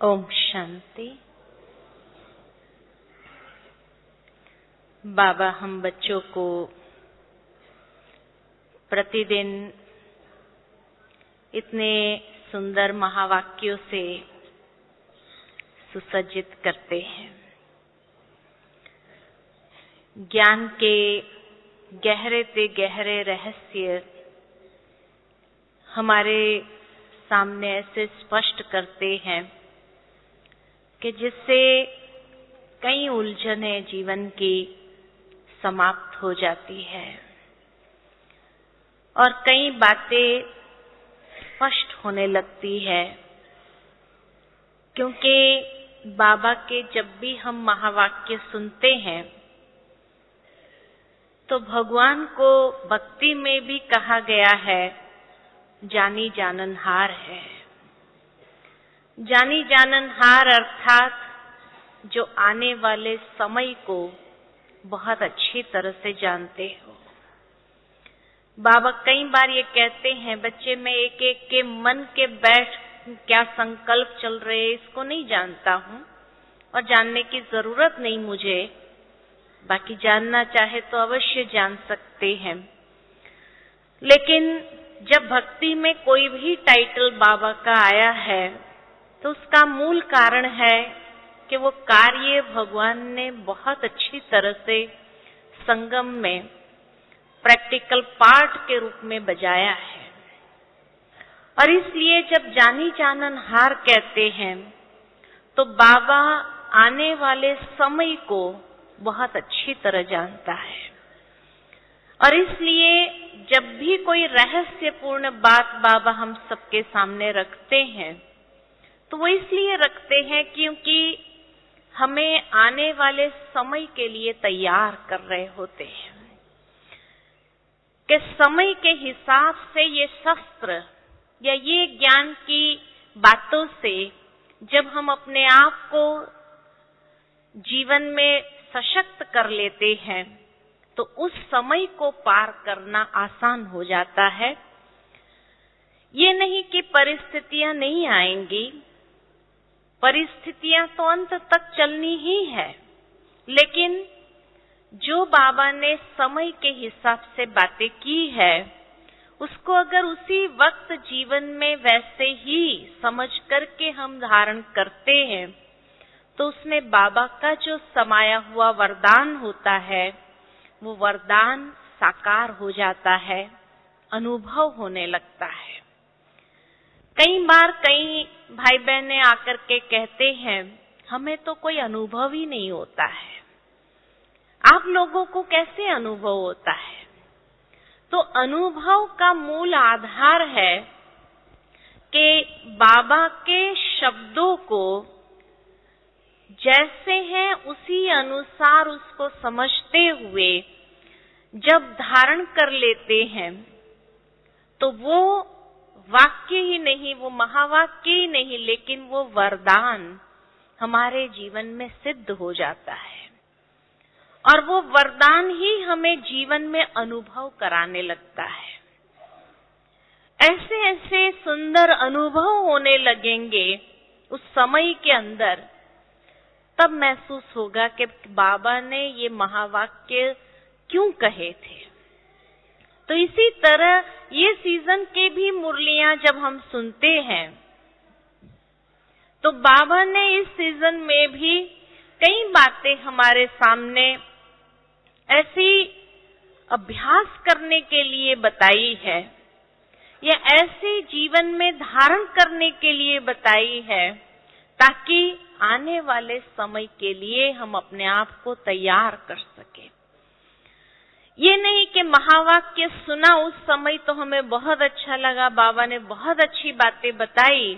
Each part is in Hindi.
ओम शांति। बाबा हम बच्चों को प्रतिदिन इतने सुंदर महावाक्यों से सुसज्जित करते हैं। ज्ञान के गहरे से गहरे रहस्य हमारे सामने ऐसे स्पष्ट करते हैं कि जिससे कई उलझनें जीवन की समाप्त हो जाती है और कई बातें स्पष्ट होने लगती है। क्योंकि बाबा के जब भी हम महावाक्य सुनते हैं तो भगवान को भक्ति में भी कहा गया है जानी जाननहार है। जानी जाननहार अर्थात जो आने वाले समय को बहुत अच्छी तरह से जानते हो। बाबा कई बार ये कहते हैं बच्चे मैं एक एक के मन के बैठ क्या संकल्प चल रहे हैं इसको नहीं जानता हूँ और जानने की जरूरत नहीं मुझे, बाकी जानना चाहे तो अवश्य जान सकते हैं। लेकिन जब भक्ति में कोई भी टाइटल बाबा का आया है तो उसका मूल कारण है कि वो कार्य भगवान ने बहुत अच्छी तरह से संगम में प्रैक्टिकल पार्ट के रूप में बजाया है। और इसलिए जब जानी जाननहार कहते हैं तो बाबा आने वाले समय को बहुत अच्छी तरह जानता है। और इसलिए जब भी कोई रहस्यपूर्ण बात बाबा हम सबके सामने रखते हैं तो वो इसलिए रखते हैं क्योंकि हमें आने वाले समय के लिए तैयार कर रहे होते हैं कि समय के हिसाब से ये शस्त्र या ये ज्ञान की बातों से जब हम अपने आप को जीवन में सशक्त कर लेते हैं तो उस समय को पार करना आसान हो जाता है। ये नहीं कि परिस्थितियां नहीं आएंगी, परिस्थितियां तो अंत तक चलनी ही है, लेकिन जो बाबा ने समय के हिसाब से बातें की है उसको अगर उसी वक्त जीवन में वैसे ही समझ करके हम धारण करते हैं तो उसमें बाबा का जो समाया हुआ वरदान होता है वो वरदान साकार हो जाता है, अनुभव होने लगता है। कई बार कई भाई बहनें आकर के कहते हैं हमें तो कोई अनुभव ही नहीं होता है, आप लोगों को कैसे अनुभव होता है? तो अनुभव का मूल आधार है कि बाबा के शब्दों को जैसे हैं उसी अनुसार उसको समझते हुए जब धारण कर लेते हैं तो वो वाक्य ही नहीं, वो महावाक्य ही नहीं, लेकिन वो वरदान हमारे जीवन में सिद्ध हो जाता है और वो वरदान ही हमें जीवन में अनुभव कराने लगता है। ऐसे ऐसे सुंदर अनुभव होने लगेंगे उस समय के अंदर, तब महसूस होगा कि बाबा ने ये महावाक्य क्यों कहे थे। तो इसी तरह ये सीजन के भी मुरलियां जब हम सुनते हैं तो बाबा ने इस सीजन में भी कई बातें हमारे सामने ऐसी अभ्यास करने के लिए बताई है या ऐसे जीवन में धारण करने के लिए बताई है ताकि आने वाले समय के लिए हम अपने आप को तैयार कर सके। ये नहीं कि महावाक्य सुना उस समय तो हमें बहुत अच्छा लगा, बाबा ने बहुत अच्छी बातें बताई,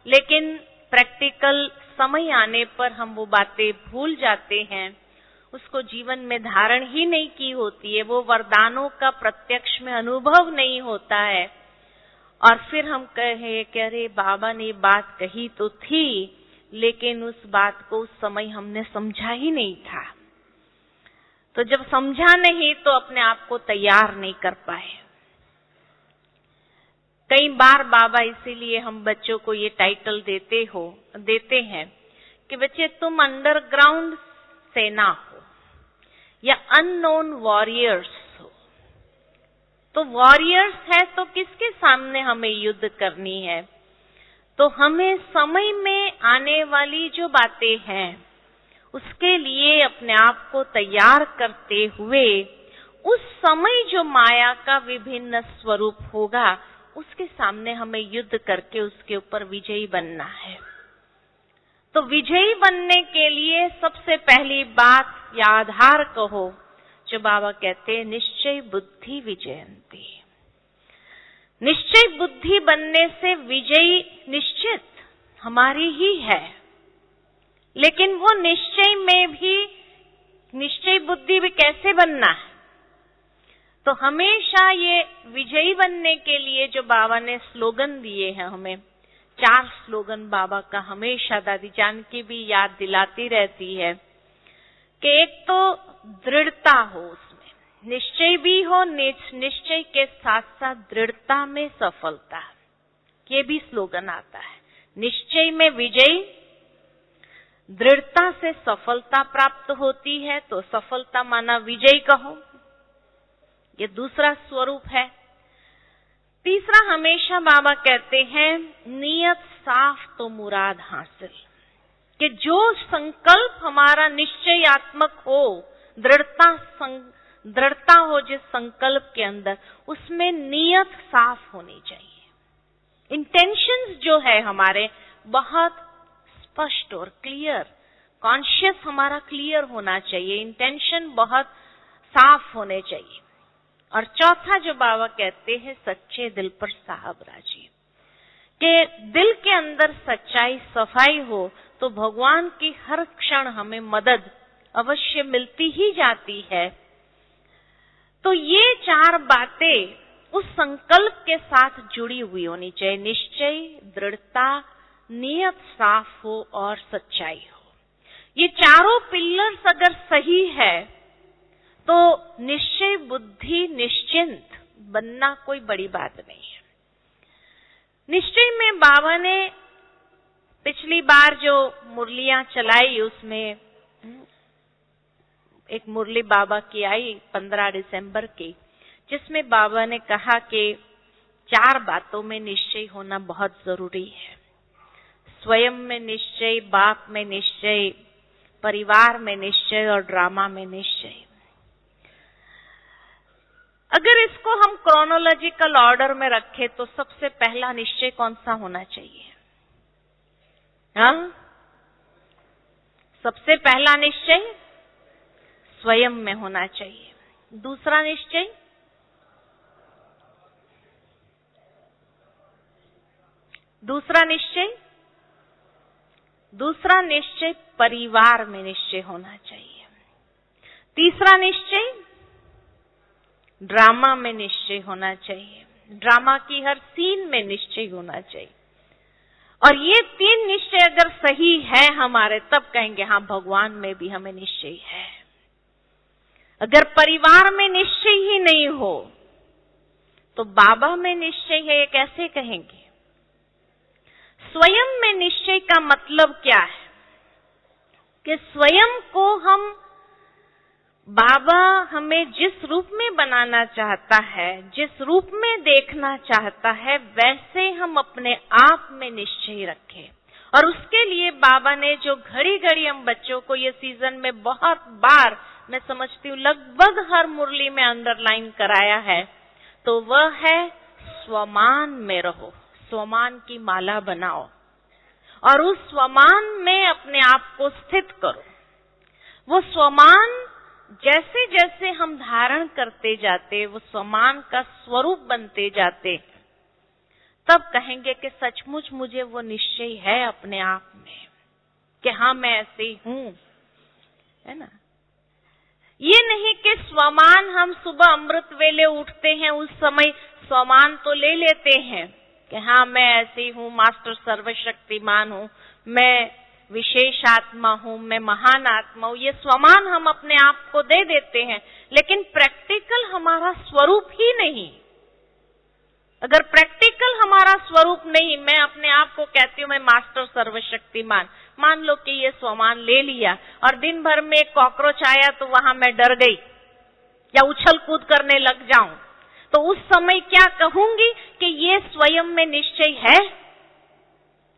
लेकिन प्रैक्टिकल समय आने पर हम वो बातें भूल जाते हैं, उसको जीवन में धारण ही नहीं की होती है, वो वरदानों का प्रत्यक्ष में अनुभव नहीं होता है और फिर हम कहे कि अरे बाबा ने बात कही तो थी लेकिन उस बात को उस समय हमने समझा ही नहीं था। तो जब समझा नहीं तो अपने आप को तैयार नहीं कर पाए। कई बार बाबा इसीलिए हम बच्चों को ये टाइटल देते हैं कि बच्चे तुम अंडरग्राउंड सेना हो या अननोन वॉरियर्स हो। तो वॉरियर्स है तो किसके सामने हमें युद्ध करनी है? तो हमें समय में आने वाली जो बातें हैं उसके लिए अपने आप को तैयार करते हुए उस समय जो माया का विभिन्न स्वरूप होगा उसके सामने हमें युद्ध करके उसके ऊपर विजयी बनना है। तो विजयी बनने के लिए सबसे पहली बात या आधार कहो जो बाबा कहते हैं, निश्चय बुद्धि विजयंती। निश्चय बुद्धि बनने से विजयी निश्चित हमारी ही है, लेकिन वो निश्चय में भी निश्चय बुद्धि भी कैसे बनना है? तो हमेशा ये विजयी बनने के लिए जो बाबा ने स्लोगन दिए हैं, हमें 4 स्लोगन बाबा का हमेशा दादी जानकी भी याद दिलाती रहती है कि एक तो दृढ़ता हो, उसमें निश्चय भी हो, निश्चय के साथ साथ दृढ़ता में सफलता, ये भी स्लोगन आता है। निश्चय में विजय, दृढ़ता से सफलता प्राप्त होती है, तो सफलता माना विजय कहो, ये दूसरा स्वरूप है। तीसरा हमेशा बाबा कहते हैं, नियत साफ तो मुराद हासिल, कि जो संकल्प हमारा निश्चयात्मक हो, दृढ़ता हो जिस संकल्प के अंदर, उसमें नियत साफ होनी चाहिए। इंटेंशंस जो है हमारे बहुत स्पष्ट और क्लियर, कॉन्शियस हमारा क्लियर होना चाहिए, इंटेंशन बहुत साफ होने चाहिए। और चौथा जो बाबा कहते हैं, सच्चे दिल पर साहब राजी, कि दिल के अंदर सच्चाई सफाई हो तो भगवान की हर क्षण हमें मदद अवश्य मिलती ही जाती है। तो ये 4 बातें उस संकल्प के साथ जुड़ी हुई होनी चाहिए, निश्चय, दृढ़ता, नियत साफ हो और सच्चाई हो। ये चारों पिलर्स अगर सही है तो निश्चय बुद्धि निश्चिंत बनना कोई बड़ी बात नहीं है। निश्चय में बाबा ने पिछली बार जो मुरलियां चलाई उसमें एक मुरली बाबा की आई 15 दिसंबर की, जिसमें बाबा ने कहा कि 4 बातों में निश्चय होना बहुत जरूरी है। स्वयं में निश्चय, बाप में निश्चय, परिवार में निश्चय और ड्रामा में निश्चय। अगर इसको हम क्रोनोलॉजिकल ऑर्डर में रखें तो सबसे पहला निश्चय कौन सा होना चाहिए? हाँ, सबसे पहला निश्चय स्वयं में होना चाहिए। दूसरा निश्चय दूसरा निश्चय परिवार में निश्चय होना चाहिए। तीसरा निश्चय ड्रामा में निश्चय होना चाहिए, ड्रामा की हर सीन में निश्चय होना चाहिए। और ये 3 निश्चय अगर सही है हमारे, तब कहेंगे हाँ भगवान में भी हमें निश्चय है। अगर परिवार में निश्चय ही नहीं हो तो बाबा में निश्चय है, ये कैसे कहेंगे? स्वयं में निश्चय का मतलब क्या है? कि स्वयं को हम, बाबा हमें जिस रूप में बनाना चाहता है, जिस रूप में देखना चाहता है, वैसे हम अपने आप में निश्चय रखें। और उसके लिए बाबा ने जो घड़ी घड़ी हम बच्चों को ये सीजन में बहुत बार, मैं समझती हूँ लगभग हर मुरली में अंडरलाइन कराया है, तो वह है स्वमान में रहो, स्वमान की माला बनाओ और उस स्वमान में अपने आप को स्थित करो। वो स्वमान जैसे जैसे हम धारण करते जाते, वो स्वमान का स्वरूप बनते जाते, तब कहेंगे कि सचमुच मुझे वो निश्चय है अपने आप में कि हाँ मैं ऐसे ही हूं, है ना। ये नहीं कि स्वमान हम सुबह अमृत वेले उठते हैं उस समय स्वमान तो ले लेते हैं कि हाँ मैं ऐसे ही हूं, मास्टर सर्वशक्तिमान हूं, मैं विशेष आत्मा हूं, मैं महान आत्मा हूं, ये स्वमान हम अपने आप को दे देते हैं, लेकिन प्रैक्टिकल हमारा स्वरूप ही नहीं। अगर प्रैक्टिकल हमारा स्वरूप नहीं, मैं अपने आप को कहती हूँ मैं मास्टर सर्वशक्तिमान, मान लो कि ये स्वमान ले लिया और दिन भर में एक कॉकरोच आया तो वहां मैं डर गई या उछल कूद करने लग जाऊं, तो उस समय क्या कहूंगी कि ये स्वयं में निश्चय है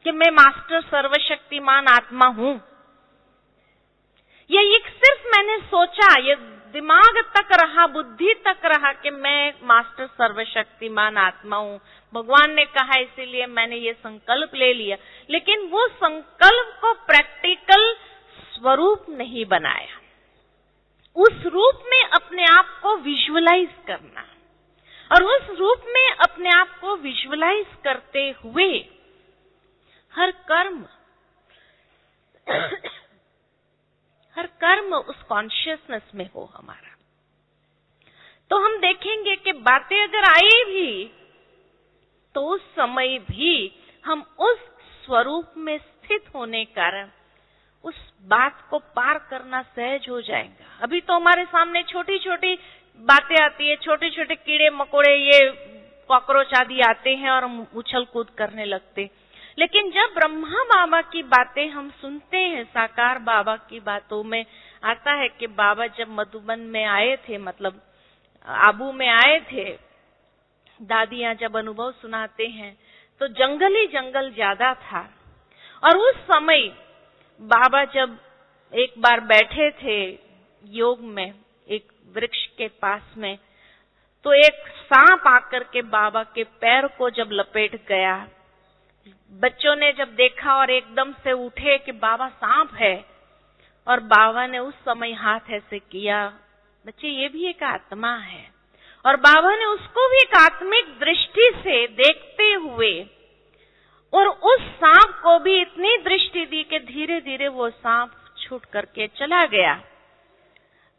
कि मैं मास्टर सर्वशक्तिमान आत्मा हूं? ये एक सिर्फ मैंने सोचा, ये दिमाग तक रहा, बुद्धि तक रहा कि मैं मास्टर सर्वशक्तिमान आत्मा हूं। भगवान ने कहा इसीलिए मैंने ये संकल्प ले लिया, लेकिन वो संकल्प को प्रैक्टिकल स्वरूप नहीं बनाया। उस रूप में अपने आप को विजुअलाइज करना, और उस रूप में अपने आप को विजुअलाइज करते हुए हर कर्म उस कॉन्शियसनेस में हो हमारा, तो हम देखेंगे कि बातें अगर आई भी तो उस समय भी हम उस स्वरूप में स्थित होने कारण उस बात को पार करना सहज हो जाएगा। अभी तो हमारे सामने छोटी छोटी बातें आती है, छोटे छोटे कीड़े मकोड़े, ये कॉकरोच आदि आते हैं और हम उछल कूद करने लगते, लेकिन जब ब्रह्मा बाबा की बातें हम सुनते हैं, साकार बाबा की बातों में आता है कि बाबा जब मधुबन में आए थे, मतलब आबू में आए थे, दादियां जब अनुभव सुनाते हैं तो जंगल ही जंगल ज्यादा था, और उस समय बाबा जब एक बार बैठे थे योग में एक वृक्ष के पास में, तो एक सांप आकर के बाबा के पैर को जब लपेट गया, बच्चों ने जब देखा और एकदम से उठे कि बाबा सांप है, और बाबा ने उस समय हाथ ऐसे किया, बच्चे ये भी एक आत्मा है, और बाबा ने उसको भी एक आत्मिक दृष्टि से देखते हुए और उस सांप को भी इतनी दृष्टि दी कि धीरे धीरे वो सांप छूट करके चला गया।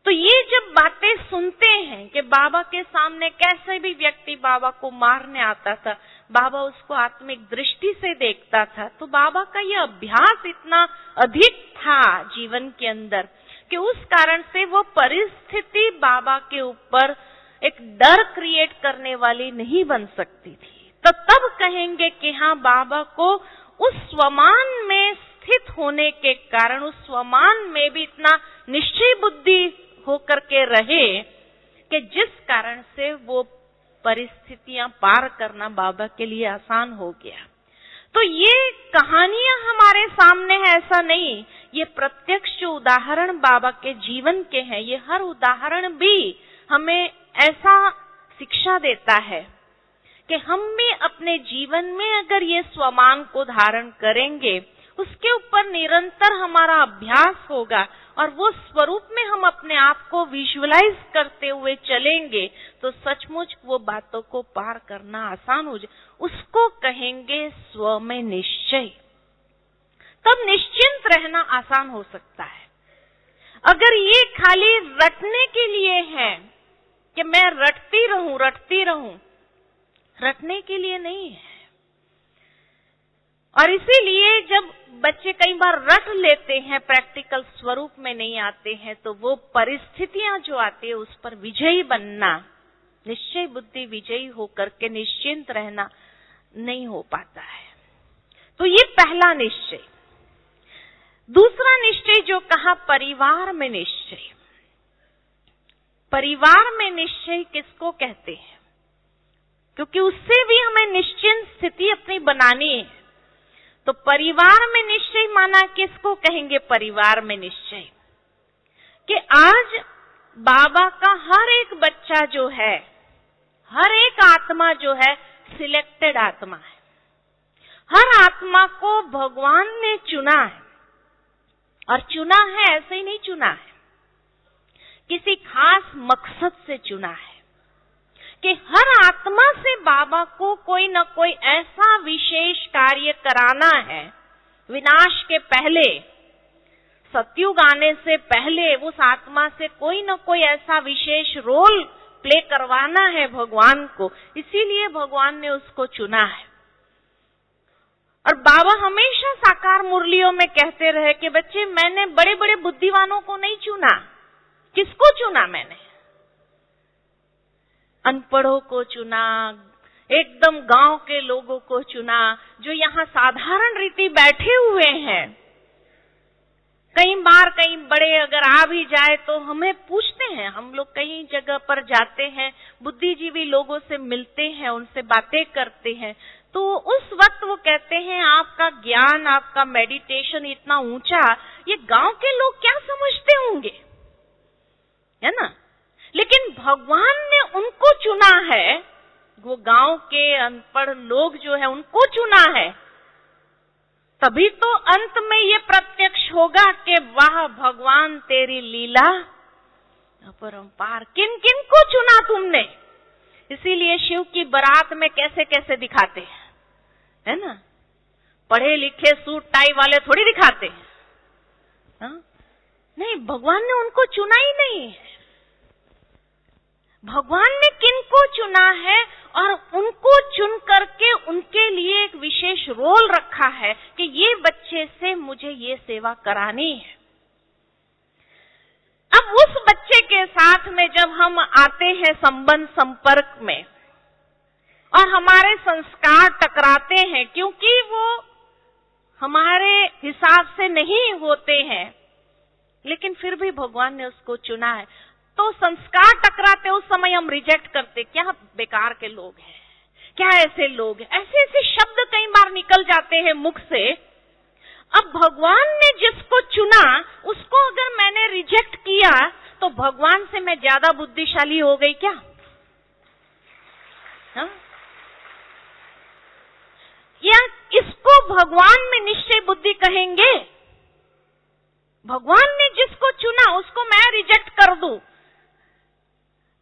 तो ये जब बातें सुनते हैं कि बाबा के सामने कैसे भी व्यक्ति बाबा को मारने आता था, बाबा उसको आत्मिक दृष्टि से देखता था, तो बाबा का ये अभ्यास इतना अधिक था जीवन के अंदर कि उस कारण से वो परिस्थिति बाबा के ऊपर एक डर क्रिएट करने वाली नहीं बन सकती थी। तो तब कहेंगे कि हाँ, बाबा को उस स्वमान में स्थित होने के कारण, उस स्वमान में भी इतना निश्चय बुद्धि होकर के रहे कि जिस कारण से वो परिस्थितियां पार करना बाबा के लिए आसान हो गया। तो ये कहानियां हमारे सामने है ऐसा नहीं, ये प्रत्यक्ष जो उदाहरण बाबा के जीवन के हैं, ये हर उदाहरण भी हमें ऐसा शिक्षा देता है कि हम भी अपने जीवन में अगर ये स्वमान को धारण करेंगे, उसके ऊपर निरंतर हमारा अभ्यास होगा और वो स्वरूप में हम अपने आप को विजुअलाइज करते हुए चलेंगे, तो सचमुच वो बातों को पार करना आसान हो जाए। उसको कहेंगे स्व में निश्चय। तब निश्चिंत रहना आसान हो सकता है। अगर ये खाली रटने के लिए है कि मैं रटती रहूं, रटने के लिए नहीं है। और इसीलिए जब बच्चे कई बार रट लेते हैं, प्रैक्टिकल स्वरूप में नहीं आते हैं, तो वो परिस्थितियां जो आती है उस पर विजयी बनना, निश्चय बुद्धि विजयी होकर के निश्चिंत रहना नहीं हो पाता है। तो ये पहला निश्चय। दूसरा निश्चय जो कहा, परिवार में निश्चय। परिवार में निश्चय किसको कहते हैं? क्योंकि उससे भी हमें निश्चिंत स्थिति अपनी बनानी है। तो परिवार में निश्चय माना किसको कहेंगे? परिवार में निश्चय कि आज बाबा का हर एक बच्चा जो है, हर एक आत्मा जो है, सिलेक्टेड आत्मा है। हर आत्मा को भगवान ने चुना है, और चुना है ऐसे ही नहीं चुना है, किसी खास मकसद से चुना है कि हर आत्मा से बाबा को कोई न कोई ऐसा विशेष कार्य कराना है। विनाश के पहले, सतयुग आने से पहले उस आत्मा से कोई न कोई ऐसा विशेष रोल प्ले करवाना है भगवान को, इसीलिए भगवान ने उसको चुना है। और बाबा हमेशा साकार मुरलियों में कहते रहे कि बच्चे, मैंने बड़े बड़े बुद्धिमानों को नहीं चुना। किसको चुना मैंने? अनपढ़ों को चुना, एकदम गांव के लोगों को चुना, जो यहाँ साधारण रीति बैठे हुए हैं। कई बार कई बड़े अगर आ भी जाए तो हमें पूछते हैं, हम लोग कई जगह पर जाते हैं, बुद्धिजीवी लोगों से मिलते हैं, उनसे बातें करते हैं, तो उस वक्त वो कहते हैं आपका ज्ञान, आपका मेडिटेशन इतना ऊंचा, ये गांव के लोग क्या समझते होंगे, है ना। लेकिन भगवान ने उनको चुना है, वो गांव के अनपढ़ लोग जो है उनको चुना है, तभी तो अंत में ये प्रत्यक्ष होगा कि वाह भगवान तेरी लीला अपरंपार। किन किन को चुना तुमने। इसीलिए शिव की बारात में कैसे कैसे दिखाते हैं, है ना, पढ़े लिखे सूट टाई वाले थोड़ी दिखाते हैं, हाँ? नहीं, भगवान ने उनको चुना ही नहीं है। भगवान ने किनको चुना है और उनको चुन करके उनके लिए एक विशेष रोल रखा है कि ये बच्चे से मुझे ये सेवा करानी है। अब उस बच्चे के साथ में जब हम आते हैं संबंध संपर्क में और हमारे संस्कार टकराते हैं, क्योंकि वो हमारे हिसाब से नहीं होते हैं, लेकिन फिर भी भगवान ने उसको चुना है, तो संस्कार टकराते उस समय हम रिजेक्ट करते, क्या बेकार के लोग हैं, क्या ऐसे लोग हैं, ऐसे ऐसे शब्द कई बार निकल जाते हैं मुख से। अब भगवान ने जिसको चुना उसको अगर मैंने रिजेक्ट किया तो भगवान से मैं ज्यादा बुद्धिशाली हो गई क्या? हा? या इसको भगवान में निश्चय बुद्धि कहेंगे? भगवान ने जिसको चुना उसको मैं रिजेक्ट कर दूं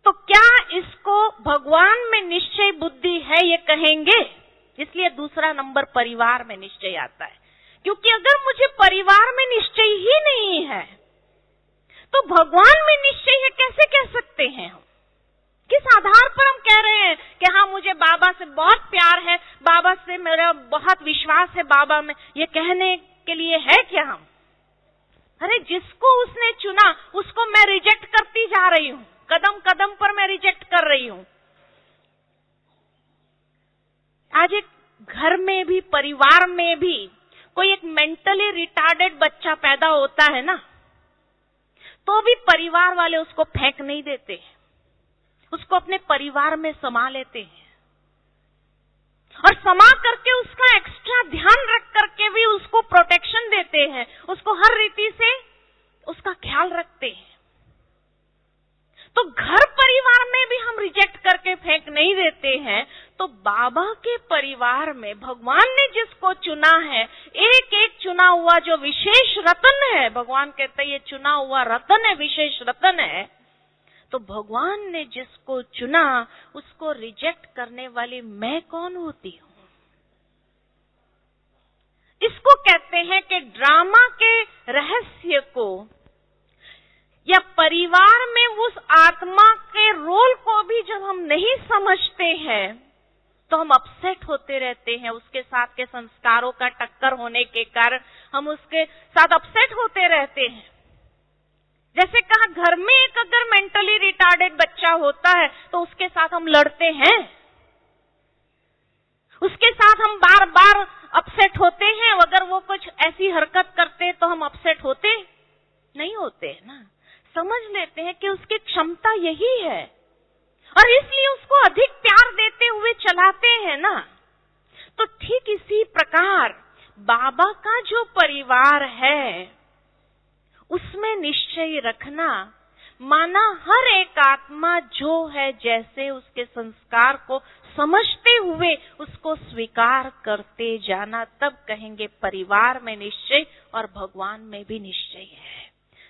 तो क्या इसको भगवान में निश्चय बुद्धि है ये कहेंगे? इसलिए दूसरा नंबर परिवार में निश्चय आता है, क्योंकि अगर मुझे परिवार में निश्चय ही नहीं है तो भगवान में निश्चय है कैसे कह सकते हैं हम? किस आधार पर हम कह रहे हैं कि हाँ मुझे बाबा से बहुत प्यार है, बाबा से मेरा बहुत विश्वास है, बाबा में, ये कहने के लिए है क्या हम? अरे जिसको उसने चुना उसको मैं रिजेक्ट करती जा रही हूँ, कदम कदम पर मैं रिजेक्ट कर रही हूँ। आज एक घर में भी, परिवार में भी कोई एक मेंटली रिटार्डेड बच्चा पैदा होता है ना, तो भी परिवार वाले उसको फेंक नहीं देते, उसको अपने परिवार में समा लेते हैं और समा करके उसका एक्स्ट्रा ध्यान रख करके भी उसको प्रोटेक्शन देते हैं, उसको हर रीति से उसका ख्याल रखते हैं। तो घर परिवार में भी हम रिजेक्ट करके फेंक नहीं देते हैं, तो बाबा के परिवार में भगवान ने जिसको चुना है, एक एक चुना हुआ जो विशेष रत्न है, भगवान कहते हैं ये चुना हुआ रत्न है, विशेष रत्न है, तो भगवान ने जिसको चुना उसको रिजेक्ट करने वाली मैं कौन होती हूँ? इसको कहते हैं कि ड्रामा के रहस्य को या परिवार में उस आत्मा के रोल को भी जब हम नहीं समझते हैं तो हम अपसेट होते रहते हैं। उसके साथ के संस्कारों का टक्कर होने के कारण हम उसके साथ अपसेट होते रहते हैं। जैसे कहा, घर में एक अगर मेंटली रिटार्डेड बच्चा होता है तो उसके साथ हम लड़ते हैं, उसके साथ हम बार बार अपसेट होते हैं। अगर वो कुछ ऐसी हरकत करते तो हम अपसेट होते नहीं होते हैं ना, समझ लेते हैं कि उसकी क्षमता यही है और इसलिए उसको अधिक प्यार देते हुए चलाते हैं ना। तो ठीक इसी प्रकार बाबा का जो परिवार है उसमें निश्चय रखना, माना हर एक आत्मा जो है जैसे उसके संस्कार को समझते हुए उसको स्वीकार करते जाना, तब कहेंगे परिवार में निश्चय और भगवान में भी निश्चय है।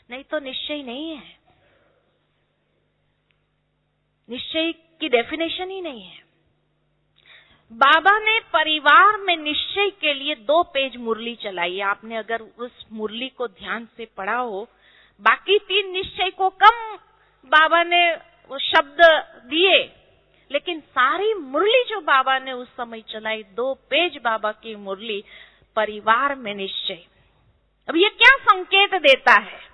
नहीं तो निश्चय नहीं है, निश्चय की डेफिनेशन ही नहीं है। बाबा ने परिवार में निश्चय के लिए 2 पेज मुरली चलाई। आपने अगर उस मुरली को ध्यान से पढ़ा हो, बाकी 3 निश्चय को कम बाबा ने वो शब्द दिए, लेकिन सारी मुरली जो बाबा ने उस समय चलाई, 2 पेज बाबा की मुरली, परिवार में निश्चय। अब ये क्या संकेत देता है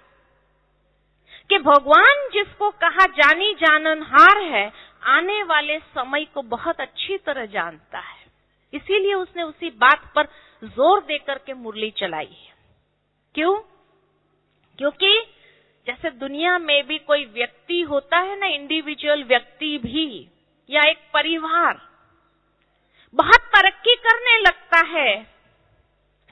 कि भगवान जिसको कहा जानी जाननहार है, आने वाले समय को बहुत अच्छी तरह जानता है। इसीलिए उसने उसी बात पर जोर देकर के मुरली चलाई है। क्यों? क्योंकि जैसे दुनिया में भी कोई व्यक्ति होता है ना, इंडिविजुअल व्यक्ति भी या एक परिवार बहुत तरक्की करने लगता है,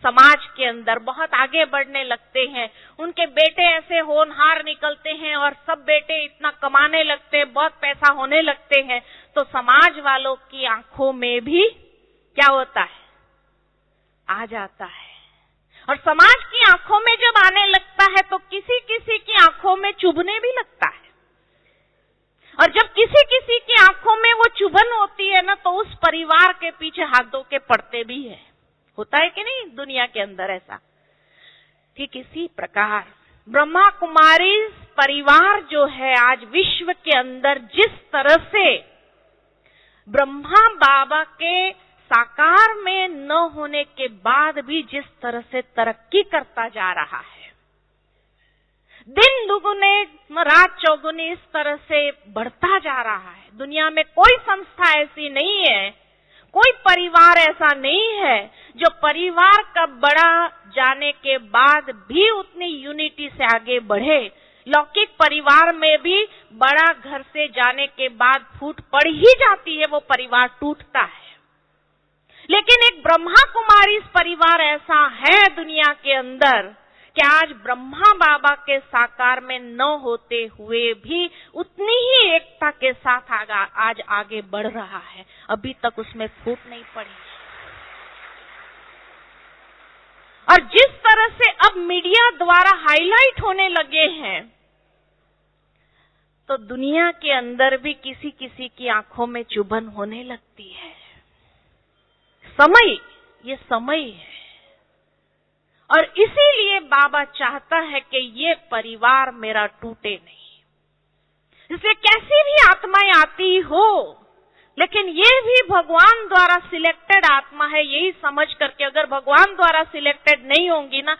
समाज के अंदर बहुत आगे बढ़ने लगते हैं, उनके बेटे ऐसे होनहार निकलते हैं और सब बेटे इतना कमाने लगते हैं, बहुत पैसा होने लगते हैं, तो समाज वालों की आंखों में भी क्या होता है? आ जाता है। और समाज की आंखों में जब आने लगता है तो किसी किसी की आंखों में चुभने भी लगता है। और जब किसी किसी की आंखों में वो चुभन होती है ना, तो उस परिवार के पीछे हाथ धो के पड़ते भी है। होता है कि नहीं दुनिया के अंदर ऐसा? ठीक इसी प्रकार ब्रह्मा कुमारी परिवार जो है, आज विश्व के अंदर जिस तरह से ब्रह्मा बाबा के साकार में न होने के बाद भी जिस तरह से तरक्की करता जा रहा है, दिन दुगुने रात चौगुनी इस तरह से बढ़ता जा रहा है। दुनिया में कोई संस्था ऐसी नहीं है, कोई परिवार ऐसा नहीं है जो परिवार का बड़ा जाने के बाद भी उतनी यूनिटी से आगे बढ़े। लौकिक परिवार में भी बड़ा घर से जाने के बाद फूट पड़ ही जाती है, वो परिवार टूटता है। लेकिन एक ब्रह्मा कुमारी परिवार ऐसा है दुनिया के अंदर कि आज ब्रह्मा बाबा के साकार में न होते हुए भी उतनी ही एकता के साथ आज आगे बढ़ रहा है, अभी तक उसमें फूट नहीं पड़ी। और जिस तरह से अब मीडिया द्वारा हाईलाइट होने लगे हैं, तो दुनिया के अंदर भी किसी किसी की आंखों में चुभन होने लगती है। समय, ये समय है। और इसीलिए बाबा चाहता है कि ये परिवार मेरा टूटे नहीं। इसलिए कैसी भी आत्माएं आती हो, लेकिन ये भी भगवान द्वारा सिलेक्टेड आत्मा है, यही समझ करके अगर भगवान द्वारा सिलेक्टेड नहीं होंगी ना,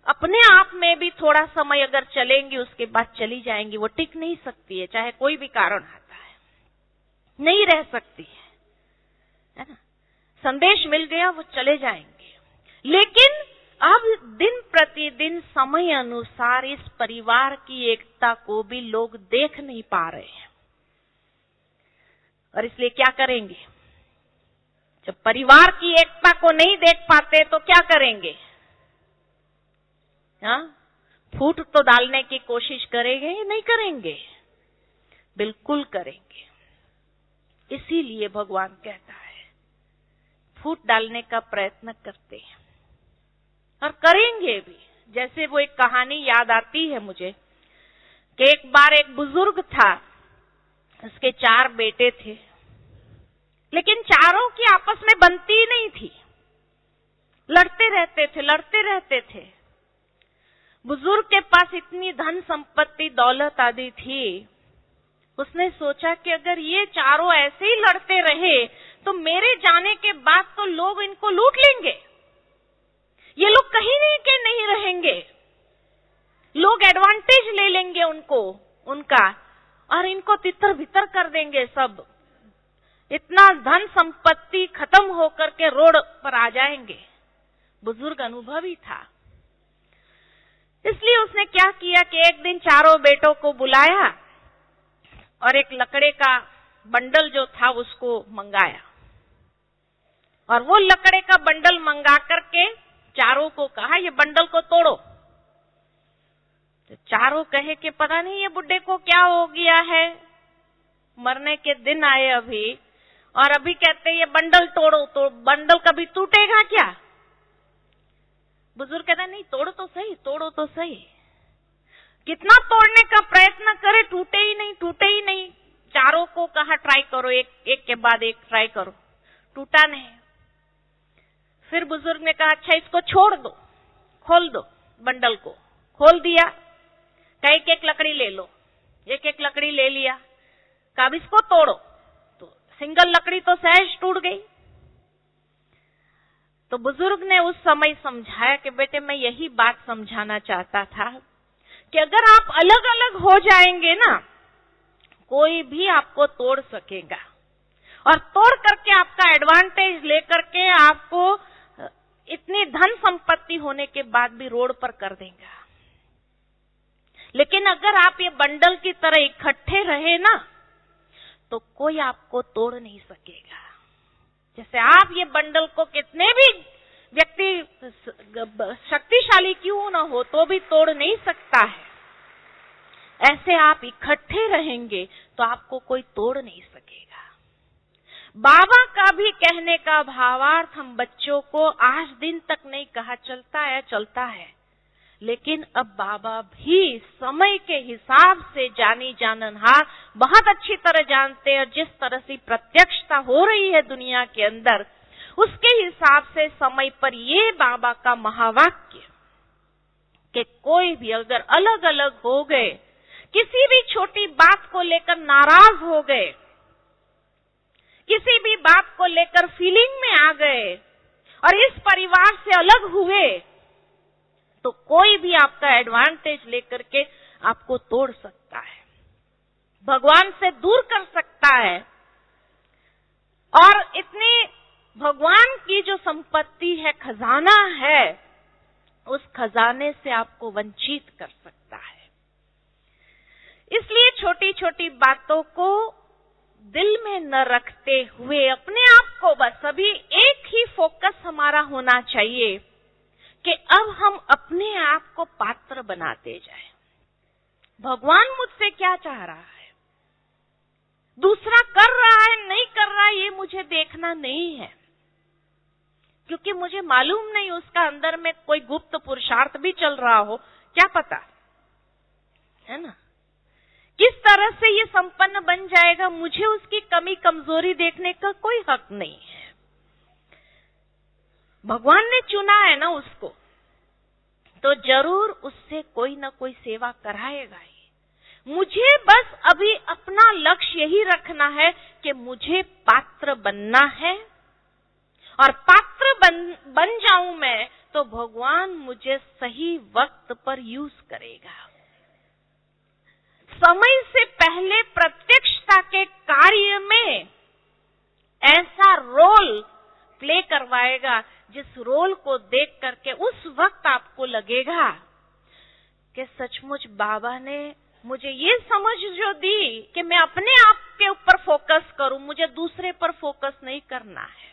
अपने आप में भी थोड़ा समय अगर चलेंगी उसके बाद चली जाएंगी, वो टिक नहीं सकती है, चाहे कोई भी कारण आता है, नहीं रह सकती है ना। संदेश मिल गया, वो चले जाएंगे। लेकिन अब दिन प्रतिदिन समय अनुसार इस परिवार की एकता को भी लोग देख नहीं पा रहे हैं। और इसलिए क्या करेंगे? जब परिवार की एकता को नहीं देख पाते तो क्या करेंगे? हाँ, फूट तो डालने की कोशिश करेंगे या नहीं करेंगे? बिल्कुल करेंगे। इसीलिए भगवान कहता है फूट डालने का प्रयत्न करते हैं और करेंगे भी। जैसे वो एक कहानी याद आती है मुझे कि एक बार एक बुजुर्ग था, उसके 4 बेटे थे, लेकिन चारों की आपस में बनती नहीं थी, लड़ते रहते थे। बुजुर्ग के पास इतनी धन संपत्ति दौलत आदि थी, उसने सोचा कि अगर ये चारों ऐसे ही लड़ते रहे तो मेरे जाने के बाद तो लोग इनको लूट लेंगे, ये लोग कहीं नहीं के नहीं रहेंगे, लोग एडवांटेज ले लेंगे उनका और इनको तितर बितर कर देंगे सब, इतना धन संपत्ति खत्म होकर के रोड पर आ जाएंगे। बुजुर्ग अनुभवी था, इसलिए उसने क्या किया कि एक दिन चारों बेटों को बुलाया और एक लकड़े का बंडल जो था उसको मंगाया, और वो लकड़े का बंडल मंगा करके चारों को कहा ये बंडल को तोड़ो। तो चारों कहे कि पता नहीं ये बुड्ढे को क्या हो गया है, मरने के दिन आए अभी और अभी कहते ये बंडल तोड़ो, तो बंडल कभी टूटेगा क्या? बुजुर्ग कहता नहीं तोड़ो तो सही। कितना तोड़ने का प्रयत्न करे, टूटे ही नहीं। चारों को कहा ट्राई करो, एक के बाद एक ट्राई करो, टूटा नहीं। फिर बुजुर्ग ने कहा अच्छा इसको छोड़ दो, खोल दो, बंडल को खोल दिया, कहा एक लकड़ी ले लो, एक लकड़ी ले लिया, कहा अब इसको तोड़ो, तो सिंगल लकड़ी तो सहज टूट गई। तो बुजुर्ग ने उस समय समझाया कि बेटे मैं यही बात समझाना चाहता था कि अगर आप अलग अलग हो जाएंगे ना, कोई भी आपको तोड़ सकेगा, और तोड़ करके आपका एडवांटेज लेकर के आपको इतनी धन संपत्ति होने के बाद भी रोड पर कर देगा। लेकिन अगर आप ये बंडल की तरह इकट्ठे रहे ना, तो कोई आपको तोड़ नहीं सकेगा। जैसे आप ये बंडल को कितने भी व्यक्ति शक्तिशाली क्यों ना हो तो भी तोड़ नहीं सकता है, ऐसे आप इकट्ठे रहेंगे तो आपको कोई तोड़ नहीं सकेगा। बाबा का भी कहने का भावार्थ हम बच्चों को आज दिन तक नहीं कहा, चलता है, लेकिन अब बाबा भी समय के हिसाब से जानी जाननहार बहुत अच्छी तरह जानते हैं, और जिस तरह से प्रत्यक्षता हो रही है दुनिया के अंदर, उसके हिसाब से समय पर ये बाबा का महावाक्य कि कोई भी अगर अलग अलग हो गए, किसी भी छोटी बात को लेकर नाराज हो गए, किसी भी बात को लेकर फीलिंग में आ गए और इस परिवार से अलग हुए, तो कोई भी आपका एडवांटेज लेकर के आपको तोड़ सकता है, भगवान से दूर कर सकता है, और इतनी भगवान की जो संपत्ति है, खजाना है, उस खजाने से आपको वंचित कर सकता है। इसलिए छोटी छोटी बातों को दिल में न रखते हुए अपने आप को बस अभी एक ही फोकस हमारा होना चाहिए कि अब हम अपने आप को पात्र बनाते जाएं। भगवान मुझसे क्या चाह रहा है, दूसरा कर रहा है नहीं कर रहा है, ये मुझे देखना नहीं है, क्योंकि मुझे मालूम नहीं उसका अंदर में कोई गुप्त पुरुषार्थ भी चल रहा हो, क्या पता है ना, किस तरह से ये संपन्न बन जाएगा, मुझे उसकी कमी कमजोरी देखने का कोई हक नहीं है। भगवान ने चुना है ना उसको, तो जरूर उससे कोई ना कोई सेवा कराएगा ही। मुझे बस अभी अपना लक्ष्य यही रखना है कि मुझे पात्र बनना है, और पात्र बन जाऊं मैं तो भगवान मुझे सही वक्त पर यूज करेगा। समय से पहले प्रत्यक्षता के कार्य में ऐसा रोल प्ले करवाएगा जिस रोल को देख करके उस वक्त आपको लगेगा कि सचमुच बाबा ने मुझे ये समझ जो दी कि मैं अपने आप के ऊपर फोकस करूं, मुझे दूसरे पर फोकस नहीं करना है,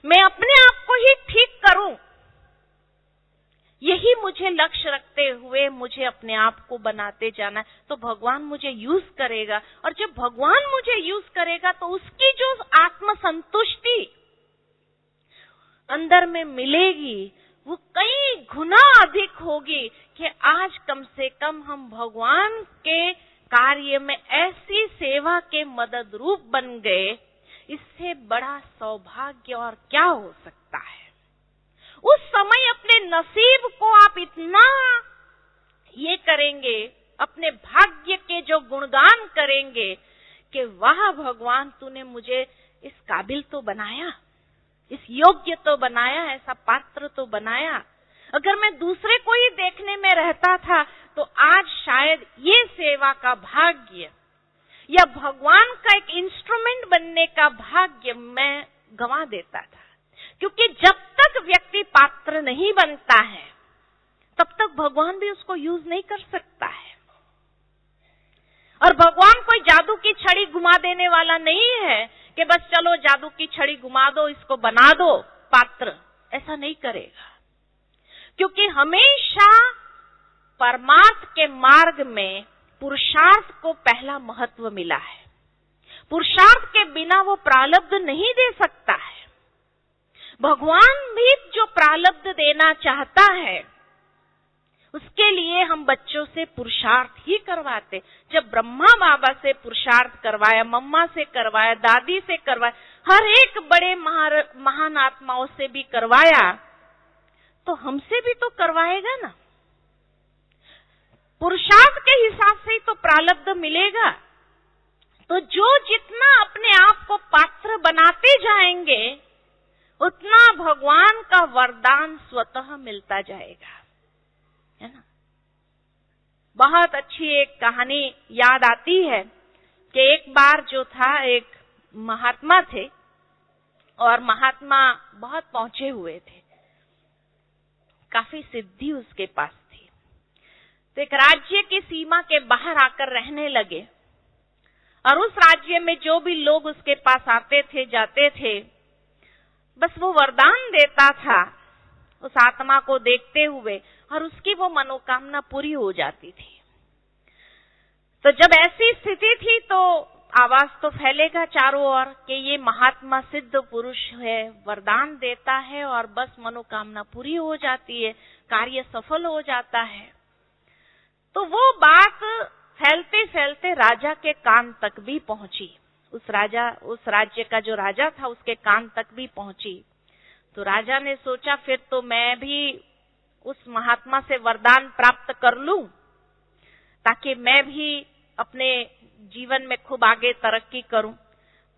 मैं अपने आप को ही ठीक करूं, यही मुझे लक्ष्य रखते हुए मुझे अपने आप को बनाते जाना है, तो भगवान मुझे यूज करेगा। और जब भगवान मुझे यूज करेगा तो उसकी जो आत्म संतुष्टि अंदर में मिलेगी वो कई गुना अधिक होगी कि आज कम से कम हम भगवान के कार्य में ऐसी सेवा के मदद रूप बन गए, इससे बड़ा सौभाग्य और क्या हो सकता है। उस समय अपने नसीब को आप इतना ये करेंगे, अपने भाग्य के जो गुणगान करेंगे कि वाह भगवान तूने मुझे इस काबिल तो बनाया, इस योग्य तो बनाया, ऐसा पात्र तो बनाया। अगर मैं दूसरे को ही देखने में रहता था तो आज शायद ये सेवा का भाग्य या भगवान का एक इंस्ट्रूमेंट बनने का भाग्य मैं गंवा देता था, क्योंकि जब तक व्यक्ति पात्र नहीं बनता है तब तक भगवान भी उसको यूज नहीं कर सकता है। और भगवान कोई जादू की छड़ी घुमा देने वाला नहीं है कि बस चलो जादू की छड़ी घुमा दो, इसको बना दो पात्र, ऐसा नहीं करेगा, क्योंकि हमेशा परमार्थ के मार्ग में पुरुषार्थ को पहला महत्व मिला है। पुरुषार्थ के बिना वो प्रारब्ध नहीं दे सकता है। भगवान भी जो प्रारब्ध देना चाहता है उसके लिए हम बच्चों से पुरुषार्थ ही करवाते। जब ब्रह्मा बाबा से पुरुषार्थ करवाया, मम्मा से करवाया, दादी से करवाया, हर एक बड़े महान आत्माओं से भी करवाया, तो हमसे भी तो करवाएगा ना। पुरुषार्थ के हिसाब से ही तो प्रारब्ध मिलेगा। तो जो जितना अपने आप को पात्र बनाते जाएंगे उतना भगवान का वरदान स्वतः मिलता जाएगा, है ना। बहुत अच्छी एक कहानी याद आती है। कि एक बार जो था, एक महात्मा थे और महात्मा बहुत पहुंचे हुए थे, काफी सिद्धि उसके पास थी। तो एक राज्य की सीमा के बाहर आकर रहने लगे और उस राज्य में जो भी लोग उसके पास आते थे, जाते थे, बस वो वरदान देता था उस आत्मा को देखते हुए और उसकी वो मनोकामना पूरी हो जाती थी। तो जब ऐसी स्थिति थी तो आवाज तो फैलेगा चारों ओर कि ये महात्मा सिद्ध पुरुष है, वरदान देता है और बस मनोकामना पूरी हो जाती है, कार्य सफल हो जाता है। तो वो बात फैलते फैलते राजा के कान तक भी पहुंची। उस राज्य का जो राजा था उसके कान तक भी पहुंची। तो राजा ने सोचा फिर तो मैं भी उस महात्मा से वरदान प्राप्त कर लूं ताकि मैं भी अपने जीवन में खूब आगे तरक्की करूं।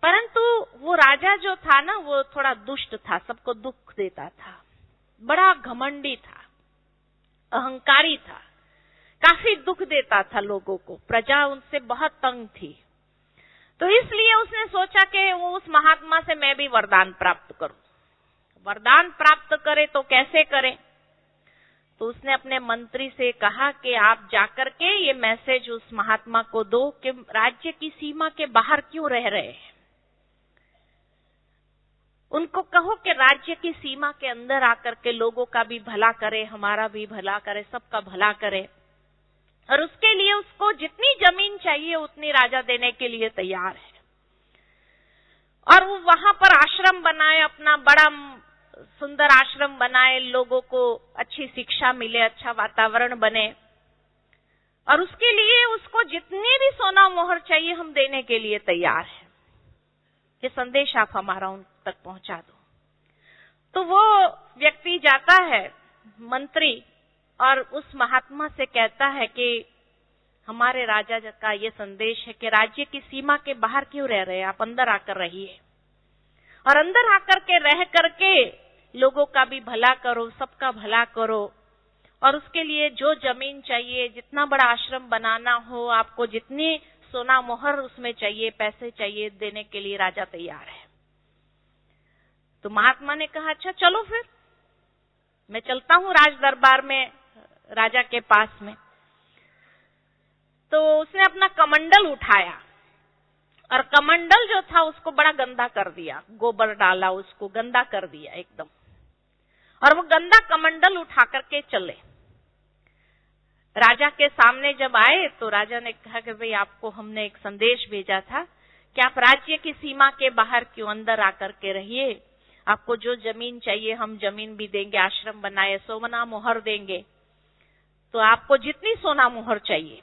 परंतु वो राजा जो था ना, वो थोड़ा दुष्ट था, सबको दुख देता था, बड़ा घमंडी था, अहंकारी था, काफी दुख देता था लोगों को, प्रजा उनसे बहुत तंग थी। तो इसलिए उसने सोचा कि वो उस महात्मा से मैं भी वरदान प्राप्त करूं। वरदान प्राप्त करे तो कैसे करे? तो उसने अपने मंत्री से कहा कि आप जाकर के ये मैसेज उस महात्मा को दो कि राज्य की सीमा के बाहर क्यों रह रहे हैं। उनको कहो कि राज्य की सीमा के अंदर आकर के लोगों का भी भला करे, हमारा भी भला करे, सबका भला करे। और उसके लिए उसको जितनी जमीन चाहिए उतनी राजा देने के लिए तैयार है। और वो वहां पर आश्रम बनाए, अपना बड़ा सुंदर आश्रम बनाए, लोगों को अच्छी शिक्षा मिले, अच्छा वातावरण बने। और उसके लिए उसको जितने भी सोना मोहर चाहिए हम देने के लिए तैयार हैं। ये संदेश आप हमारा उन तक पहुंचा दो। तो वो व्यक्ति जाता है, मंत्री, और उस महात्मा से कहता है कि हमारे राजा का ये संदेश है कि राज्य की सीमा के बाहर क्यों रह रहे हैं, आप अंदर आकर रहिए और अंदर आकर के रह करके लोगों का भी भला करो, सबका भला करो। और उसके लिए जो जमीन चाहिए, जितना बड़ा आश्रम बनाना हो, आपको जितनी सोना मोहर उसमें चाहिए, पैसे चाहिए, देने के लिए राजा तैयार है। तो महात्मा ने कहा अच्छा चलो फिर मैं चलता हूं राज दरबार में, राजा के पास में। तो उसने अपना कमंडल उठाया और कमंडल जो था उसको बड़ा गंदा कर दिया, गोबर डाला, उसको गंदा कर दिया एकदम। और वो गंदा कमंडल उठा करके चले। राजा के सामने जब आए तो राजा ने कहा कि भाई आपको हमने एक संदेश भेजा था कि आप राज्य की सीमा के बाहर क्यों, अंदर आकर के रहिए, आपको जो जमीन चाहिए हम जमीन भी देंगे, आश्रम बनाए, सोना मोहर देंगे, तो आपको जितनी सोना मोहर चाहिए।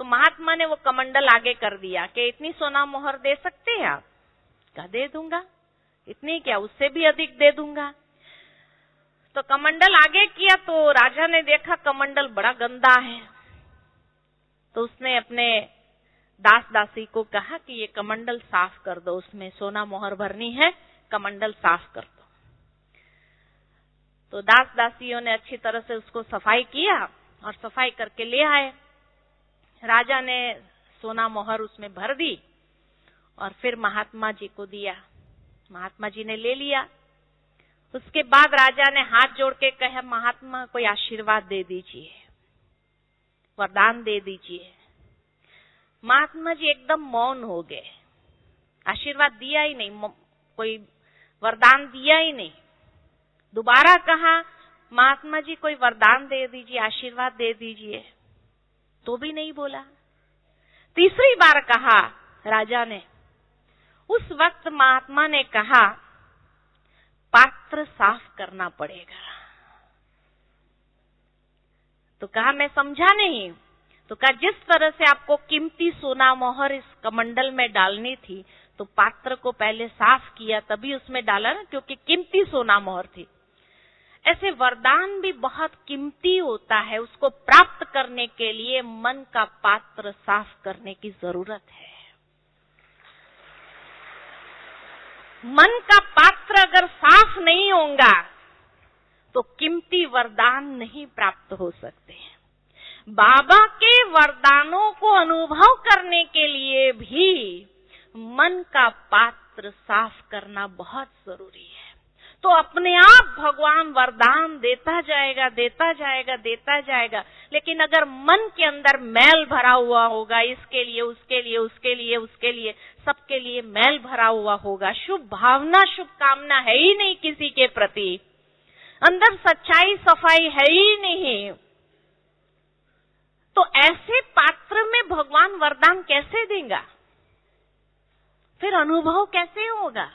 तो महात्मा ने वो कमंडल आगे कर दिया कि इतनी सोना मोहर दे सकते हैं आप? कहा दे दूंगा, इतनी क्या, उससे भी अधिक दे दूंगा। तो कमंडल आगे किया तो राजा ने देखा कमंडल बड़ा गंदा है। तो उसने अपने दास दासी को कहा कि ये कमंडल साफ कर दो, उसमें सोना मोहर भरनी है, कमंडल साफ कर दो। तो दास दासियों ने अच्छी तरह से उसको सफाई किया और सफाई करके ले आए। राजा ने सोना मोहर उसमें भर दी और फिर महात्मा जी को दिया। महात्मा जी ने ले लिया। उसके बाद राजा ने हाथ जोड़ के कहा महात्मा कोई आशीर्वाद दे दीजिए, वरदान दे दीजिए। महात्मा जी एकदम मौन हो गए, आशीर्वाद दिया ही नहीं, कोई वरदान दिया ही नहीं। दोबारा कहा महात्मा जी कोई वरदान दे दीजिए, आशीर्वाद दे दीजिए, तो भी नहीं बोला। तीसरी बार कहा राजा ने। उस वक्त महात्मा ने कहा पात्र साफ करना पड़ेगा। तो कहा मैं समझा नहीं। तो कहा जिस तरह से आपको कीमती सोना मोहर इस कमंडल में डालनी थी तो पात्र को पहले साफ किया तभी उसमें डाला ना, क्योंकि कीमती सोना मोहर थी। ऐसे वरदान भी बहुत कीमती होता है, उसको प्राप्त करने के लिए मन का पात्र साफ करने की जरूरत है। मन का पात्र अगर साफ नहीं होगा तो कीमती वरदान नहीं प्राप्त हो सकते हैं। बाबा के वरदानों को अनुभव करने के लिए भी मन का पात्र साफ करना बहुत जरूरी है। तो अपने आप भगवान वरदान देता जाएगा, देता जाएगा, देता जाएगा। लेकिन अगर मन के अंदर मैल भरा हुआ होगा, इसके लिए, उसके लिए, उसके लिए, उसके लिए, सबके लिए मैल भरा हुआ होगा, शुभ भावना, शुभ कामना है ही नहीं किसी के प्रति, अंदर सच्चाई सफाई है ही नहीं, तो ऐसे पात्र में भगवान वरदान कैसे देगा? फिर अनुभव कैसे होगा?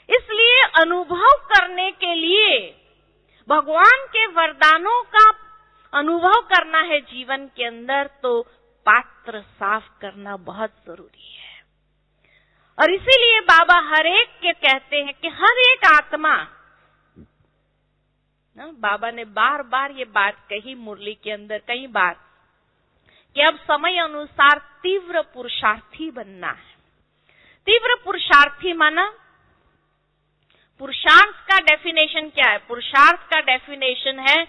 इसलिए अनुभव करने के लिए, भगवान के वरदानों का अनुभव करना है जीवन के अंदर, तो पात्र साफ करना बहुत जरूरी है। और इसीलिए बाबा हर एक के कहते हैं कि हर एक आत्मा, बाबा ने बार बार ये बात कही मुरली के अंदर कई बार, कि अब समय अनुसार तीव्र पुरुषार्थी बनना है। तीव्र पुरुषार्थी माना, पुरुषार्थ का डेफिनेशन क्या है? पुरुषार्थ का डेफिनेशन है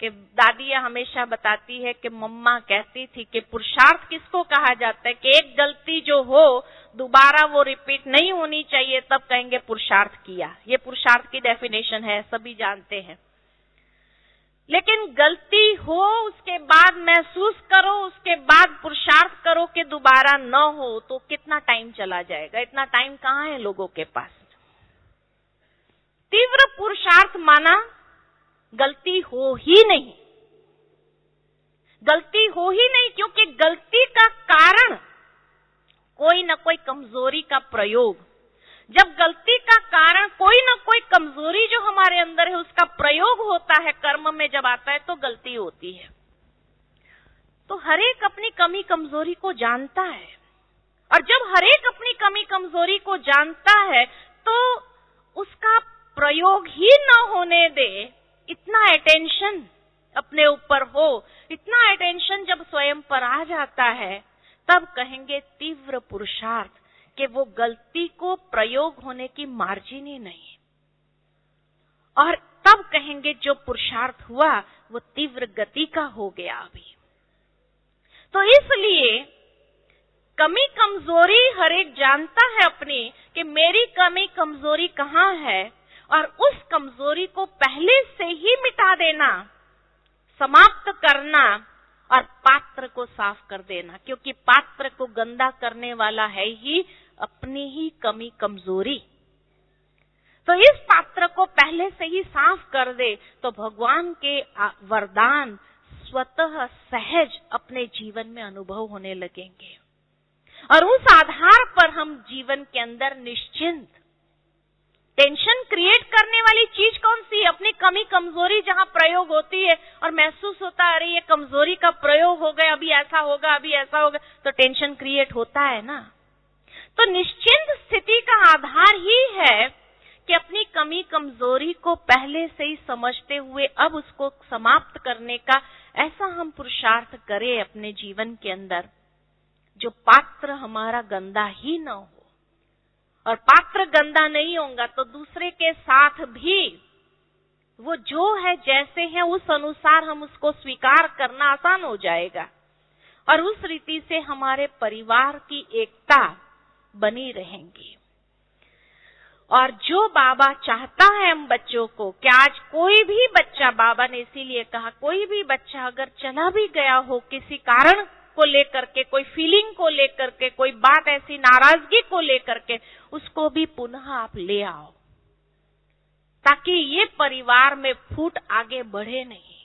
कि दादियाँ हमेशा बताती है कि मम्मा कहती थी कि पुरुषार्थ किसको कहा जाता है कि एक गलती जो हो दोबारा वो रिपीट नहीं होनी चाहिए, तब कहेंगे पुरुषार्थ किया। ये पुरुषार्थ की डेफिनेशन है, सभी जानते हैं। लेकिन गलती हो, उसके बाद महसूस करो, उसके बाद पुरुषार्थ करो कि दोबारा न हो, तो कितना टाइम चला जाएगा? इतना टाइम कहाँ है लोगों के पास। तीव्र पुरुषार्थ माना गलती हो ही नहीं, गलती हो ही नहीं, क्योंकि गलती का कारण कोई न कोई कमजोरी का प्रयोग। जब गलती का कारण कोई न कोई कमजोरी जो हमारे अंदर है उसका प्रयोग होता है, कर्म में जब आता है तो गलती होती है। तो हर एक अपनी कमी कमजोरी को जानता है, और जब हर एक अपनी कमी कमजोरी को जानता है तो उसका प्रयोग ही न होने दे। इतना अटेंशन अपने ऊपर हो, इतना अटेंशन जब स्वयं पर आ जाता है, तब कहेंगे तीव्र पुरुषार्थ, कि वो गलती को प्रयोग होने की मार्जिन ही नहीं। और तब कहेंगे जो पुरुषार्थ हुआ वो तीव्र गति का हो गया अभी। तो इसलिए कमी कमजोरी हर एक जानता है अपनी, कि मेरी कमी कमजोरी कहाँ है, और उस कमजोरी को पहले से ही मिटा देना, समाप्त करना, और पात्र को साफ कर देना। क्योंकि पात्र को गंदा करने वाला है ही अपनी ही कमी कमजोरी। तो इस पात्र को पहले से ही साफ कर दे तो भगवान के वरदान स्वतः सहज अपने जीवन में अनुभव होने लगेंगे, और उस आधार पर हम जीवन के अंदर निश्चिंत। टेंशन क्रिएट करने वाली चीज कौन सी है? अपनी कमी कमजोरी जहां प्रयोग होती है और महसूस होता है अरे ये कमजोरी का प्रयोग हो गया, अभी ऐसा होगा, अभी ऐसा होगा, तो टेंशन क्रिएट होता है ना। तो निश्चिंत स्थिति का आधार ही है कि अपनी कमी कमजोरी को पहले से ही समझते हुए अब उसको समाप्त करने का ऐसा हम पुरुषार्थ करें अपने जीवन के अंदर, जो पात्र हमारा गंदा ही न हो। और पात्र गंदा नहीं होगा तो दूसरे के साथ भी वो जो है जैसे है उस अनुसार हम उसको स्वीकार करना आसान हो जाएगा, और उस रीति से हमारे परिवार की एकता बनी रहेंगी। और जो बाबा चाहता है हम बच्चों को, कि आज कोई भी बच्चा, बाबा ने इसीलिए कहा कोई भी बच्चा अगर चला भी गया हो किसी कारण को लेकर के, कोई फीलिंग को लेकर के, कोई बात ऐसी नाराजगी को लेकर के, उसको भी पुनः आप ले आओ, ताकि ये परिवार में फूट आगे बढ़े नहीं,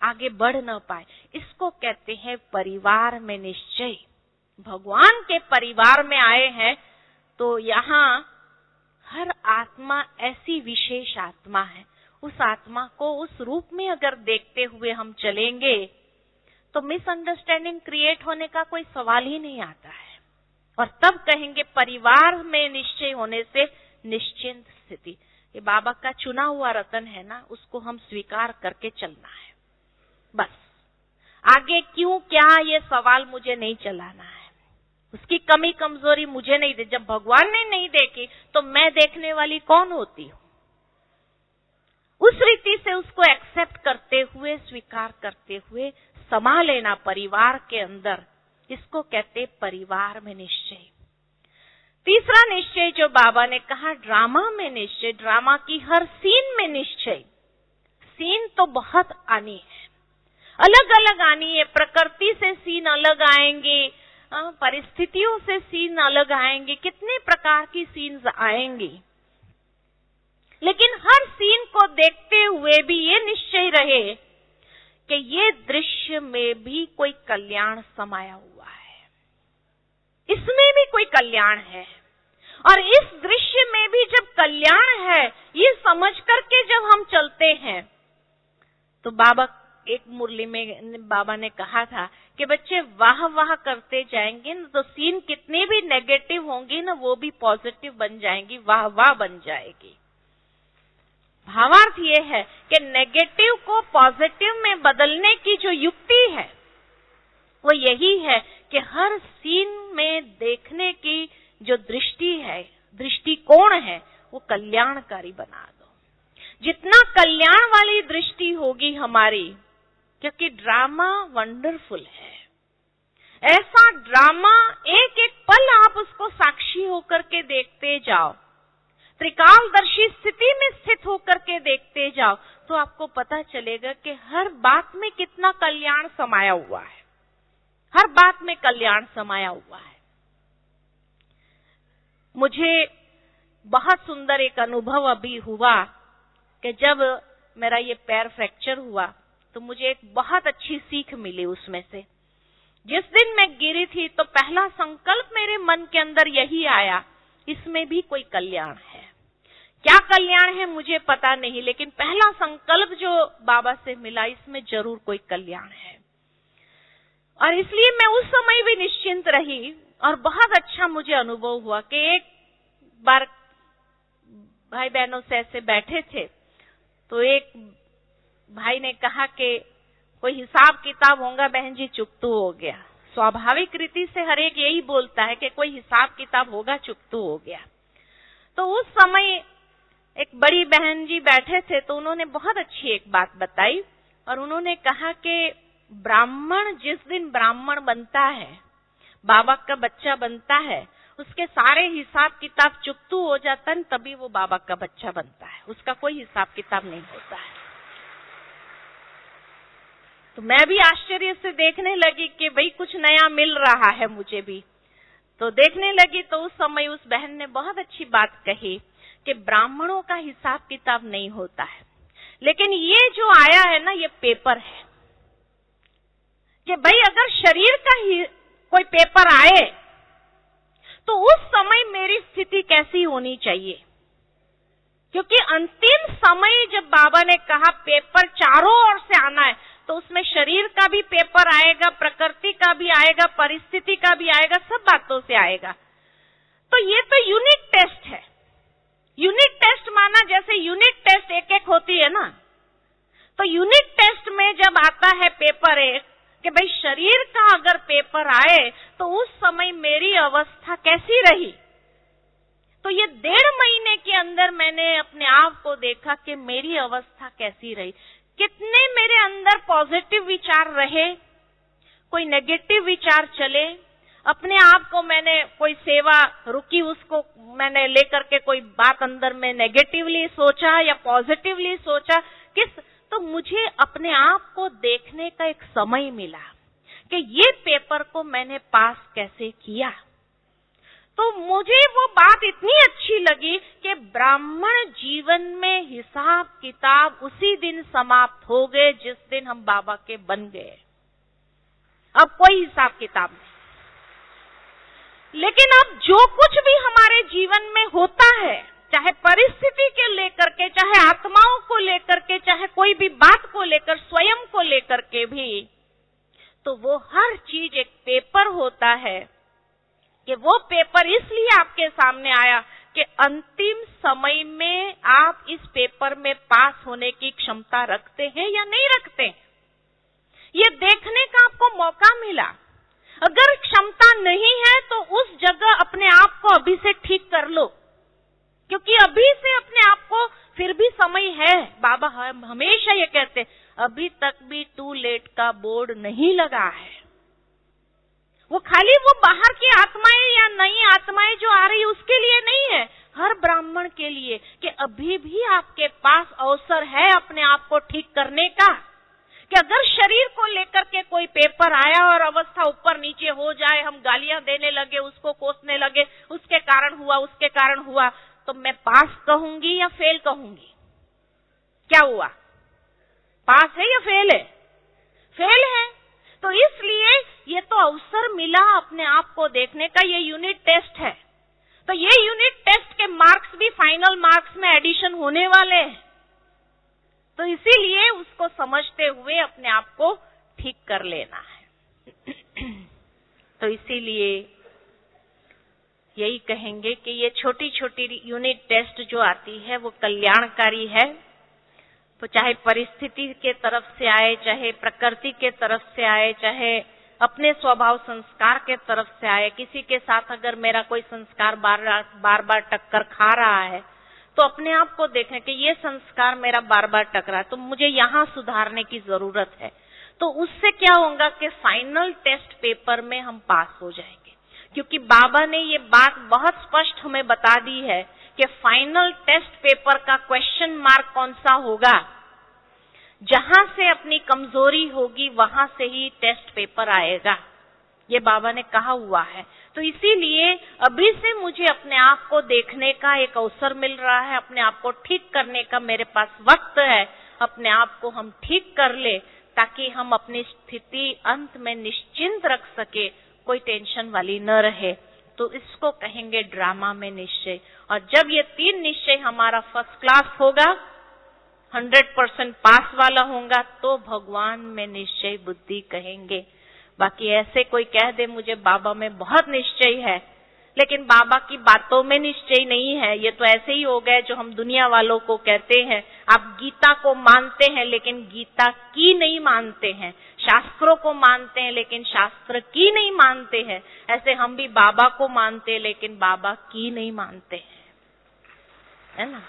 आगे बढ़ न पाए। इसको कहते हैं परिवार में निश्चय। भगवान के परिवार में आए हैं तो यहाँ हर आत्मा ऐसी विशेष आत्मा है, उस आत्मा को उस रूप में अगर देखते हुए हम चलेंगे तो मिसअंडरस्टैंडिंग क्रिएट होने का कोई सवाल ही नहीं आता है। और तब कहेंगे परिवार में निश्चय होने से निश्चिंत स्थिति। ये बाबा का चुना हुआ रतन है ना, उसको हम स्वीकार करके चलना है बस। आगे क्यों क्या ये सवाल मुझे नहीं चलाना है, उसकी कमी कमजोरी मुझे नहीं दे। जब भगवान ने नहीं देखी तो मैं देखने वाली कौन होती हूँ? उस रीति से उसको एक्सेप्ट करते हुए स्वीकार करते हुए समा लेना परिवार के अंदर, इसको कहते परिवार में निश्चय। तीसरा निश्चय जो बाबा ने कहा, ड्रामा में निश्चय, ड्रामा की हर सीन में निश्चय। सीन तो बहुत आनी है, अलग अलग आनी है, प्रकृति से सीन अलग आएंगे, परिस्थितियों से सीन अलग आएंगे, कितने प्रकार की सीन्स आएंगी, लेकिन हर सीन को देखते हुए भी ये निश्चय रहे कि ये दृश्य में भी कोई कल्याण समाया हुआ है, इसमें भी कोई कल्याण है, और इस दृश्य में भी जब कल्याण है ये समझ करके जब हम चलते हैं, तो बाबा एक मुरली में बाबा ने कहा था कि बच्चे वाह वाह करते जाएंगे ना तो सीन कितनी भी नेगेटिव होंगी ना वो भी पॉजिटिव बन जाएंगी, वाह वाह बन जाएगी। भावार्थ ये है कि नेगेटिव को पॉजिटिव में बदलने की जो युक्ति है वो यही है कि हर सीन में देखने की जो दृष्टि है, दृष्टिकोण है, वो कल्याणकारी बना दो। जितना कल्याण वाली दृष्टि होगी हमारी, क्योंकि ड्रामा वंडरफुल है, ऐसा ड्रामा एक एक पल आप उसको साक्षी होकर के देखते जाओ, त्रिकालदर्शी स्थिति में स्थित होकर के देखते जाओ, तो आपको पता चलेगा कि हर बात में कितना कल्याण समाया हुआ है, हर बात में कल्याण समाया हुआ है। मुझे बहुत सुंदर एक अनुभव अभी हुआ कि जब मेरा ये पैर फ्रैक्चर हुआ तो मुझे एक बहुत अच्छी सीख मिली उसमें से। जिस दिन मैं गिरी थी तो पहला संकल्प मेरे मन के अंदर यही आया, इसमें भी कोई कल्याण है। क्या कल्याण है मुझे पता नहीं, लेकिन पहला संकल्प जो बाबा से मिला, इसमें जरूर कोई कल्याण है। और इसलिए मैं उस समय भी निश्चिंत रही और बहुत अच्छा मुझे अनुभव हुआ कि एक बार भाई बहनों से ऐसे बैठे थे तो एक भाई ने कहा कि कोई हिसाब किताब होगा बहन जी, चुकतू हो गया। स्वाभाविक रीति से हर एक यही बोलता है कि कोई हिसाब किताब होगा, चुकतू हो गया। तो उस समय एक बड़ी बहन जी बैठे थे तो उन्होंने बहुत अच्छी एक बात बताई और उन्होंने कहा कि ब्राह्मण जिस दिन ब्राह्मण बनता है, बाबा का बच्चा बनता है, उसके सारे हिसाब किताब चुकतू हो जाता है, तभी वो बाबा का बच्चा बनता है, उसका कोई हिसाब किताब नहीं होता है। तो मैं भी आश्चर्य से देखने लगी कि भाई कुछ नया मिल रहा है मुझे भी। तो देखने लगी तो उस समय उस बहन ने बहुत अच्छी बात कही कि ब्राह्मणों का हिसाब किताब नहीं होता है, लेकिन ये जो आया है ना, ये पेपर है कि भाई अगर शरीर का ही कोई पेपर आए तो उस समय मेरी स्थिति कैसी होनी चाहिए। क्योंकि अंतिम समय जब बाबा ने कहा पेपर चारों ओर से आना है, तो उसमें शरीर का भी पेपर आएगा, प्रकृति का भी आएगा, परिस्थिति का भी आएगा, सब बातों से आएगा। तो ये तो यूनिट टेस्ट है। यूनिट टेस्ट माना जैसे यूनिट टेस्ट एक एक होती है ना, तो यूनिट टेस्ट में जब आता है पेपर एक कि भाई शरीर का अगर पेपर आए तो उस समय मेरी अवस्था कैसी रही। तो ये 1.5 महीने के अंदर मैंने अपने आप को देखा कि मेरी अवस्था कैसी रही, कितने मेरे अंदर पॉजिटिव विचार रहे, कोई नेगेटिव विचार चले। अपने आप को मैंने कोई सेवा रुकी, उसको मैंने लेकर के कोई बात अंदर में नेगेटिवली सोचा या पॉजिटिवली सोचा, तो मुझे अपने आप को देखने का एक समय मिला कि ये पेपर को मैंने पास कैसे किया। तो मुझे वो बात इतनी अच्छी लगी कि ब्राह्मण जीवन में हिसाब किताब उसी दिन समाप्त हो गए जिस दिन हम बाबा के बन गए। अब कोई हिसाब किताब नहीं। लेकिन अब जो कुछ भी हमारे जीवन में होता है, चाहे परिस्थिति के लेकर के, चाहे आत्माओं को लेकर के, चाहे कोई भी बात को लेकर, स्वयं को लेकर के भी, तो वो हर चीज एक पेपर होता है कि वो पेपर इसलिए आपके सामने आया कि अंतिम समय में आप इस पेपर में पास होने की क्षमता रखते हैं या नहीं रखते। ये देखने का आपको मौका मिला। अगर क्षमता नहीं है तो उस जगह अपने आप को अभी से ठीक कर लो। क्योंकि अभी से अपने आप को, फिर भी समय है। बाबा हमेशा ये कहते हैं, अभी तक भी टू लेट का बोर्ड नहीं लगा है। वो खाली वो बाहर की आत्माएं या नई आत्माएं जो आ रही उसके लिए नहीं है, हर ब्राह्मण के लिए, कि अभी भी आपके पास अवसर है अपने आप को ठीक करने का। कि अगर शरीर को लेकर के कोई पेपर आया और अवस्था ऊपर नीचे हो जाए, हम गालियां देने लगे, उसको कोसने लगे, उसके कारण हुआ, तो मैं पास कहूंगी या फेल कहूंगी? क्या हुआ? पास है या फेल है? फेल है। तो इसलिए ये तो अवसर मिला अपने आप को देखने का, ये यूनिट टेस्ट है। तो ये यूनिट टेस्ट के मार्क्स भी फाइनल मार्क्स में एडिशन होने वाले हैं। तो इसीलिए उसको समझते हुए अपने आप को ठीक कर लेना है। तो इसीलिए यही कहेंगे कि ये छोटी छोटी यूनिट टेस्ट जो आती है वो कल्याणकारी है। तो चाहे परिस्थिति के तरफ से आए, चाहे प्रकृति के तरफ से आए, चाहे अपने स्वभाव संस्कार के तरफ से आए, किसी के साथ अगर मेरा कोई संस्कार बार बार टक्कर खा रहा है तो अपने आप को देखें कि ये संस्कार मेरा बार बार टकरा है, तो मुझे यहाँ सुधारने की जरूरत है। तो उससे क्या होगा कि फाइनल टेस्ट पेपर में हम पास हो जाएंगे। क्योंकि बाबा ने ये बात बहुत स्पष्ट हमें बता दी है कि फाइनल टेस्ट पेपर का क्वेश्चन मार्क कौन सा होगा, जहां से अपनी कमजोरी होगी वहां से ही टेस्ट पेपर आएगा, ये बाबा ने कहा हुआ है। तो इसीलिए अभी से मुझे अपने आप को देखने का एक अवसर मिल रहा है, अपने आप को ठीक करने का मेरे पास वक्त है, अपने आप को हम ठीक कर ले ताकि हम अपनी स्थिति अंत में निश्चिंत रख सके, कोई टेंशन वाली न रहे। तो इसको कहेंगे ड्रामा में निश्चय। और जब ये 3 निश्चय हमारा फर्स्ट क्लास होगा, 100% पास वाला होगा, तो भगवान में निश्चय बुद्धि कहेंगे। बाकी ऐसे कोई कह दे मुझे बाबा में बहुत निश्चय है, लेकिन बाबा की बातों में निश्चय नहीं है, ये तो ऐसे ही हो गए जो हम दुनिया वालों को कहते हैं, आप गीता को मानते हैं लेकिन गीता की नहीं मानते हैं, शास्त्रों को मानते हैं लेकिन शास्त्र की नहीं मानते हैं। ऐसे हम भी बाबा को मानते हैं लेकिन बाबा की नहीं मानते हैं, है ना।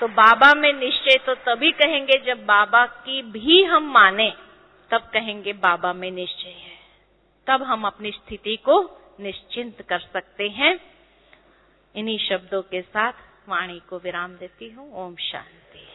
तो बाबा में निश्चय तो तभी कहेंगे जब बाबा की भी हम माने, तब कहेंगे बाबा में निश्चय है, तब हम अपनी स्थिति को निश्चिंत कर सकते हैं। इन्हीं शब्दों के साथ वाणी को विराम देती हूँ। ओम शांति।